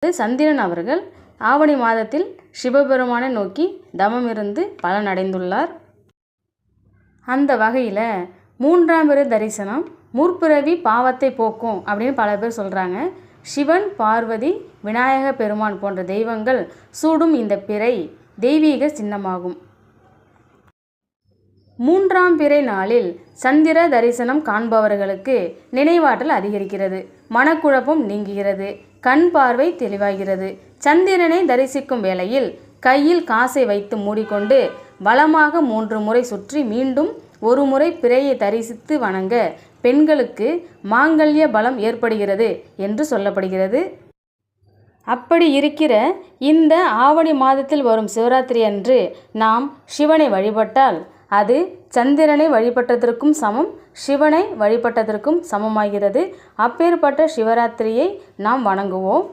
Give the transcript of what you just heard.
சந்திரன் அவர்கள் ஆவணி மாதத்தில் சிவபெருமானை நோக்கி தவம் இருந்து பலனடைந்துள்ளார். அந்த வகையில் 3ஆம் பிறை தரிசனம் முற்பிறவி பாவத்தை போக்கும் அப்படின்னு பல பேர் சொல்கிறாங்க. சிவன், பார்வதி, விநாயக பெருமான் போன்ற தெய்வங்கள் சூடும் இந்த பிறை தெய்வீக சின்னமாகும். 3ஆம் பிறை நாளில் சந்திர தரிசனம் காண்பவர்களுக்கு நினைவாற்றல் அதிகரிக்கிறது, மனக்குழப்பம் நீங்குகிறது, கண் பார்வை தெளிவாகிறது. சந்திரனை தரிசிக்கும் வேளையில் கையில் காசை வைத்து மூடிக்கொண்டு வலமாக 3 முறை சுற்றி மீண்டும் ஒரு முறை பிறையை தரிசித்து வணங்க பெண்களுக்கு மாங்கல்ய பலம் ஏற்படுகிறது என்று சொல்லப்படுகிறது. அப்படி இருக்கிற இந்த ஆவணி மாதத்தில் வரும் சிவராத்திரி அன்று நாம் சிவனை வழிபட்டால் அது சந்திரனை வழிபட்டதற்கும் சமம், சிவனை வழிபட்டதற்கும் சமமாகிறது. அப்பேற்பட்ட சிவராத்திரியை நாம் வணங்குவோம்.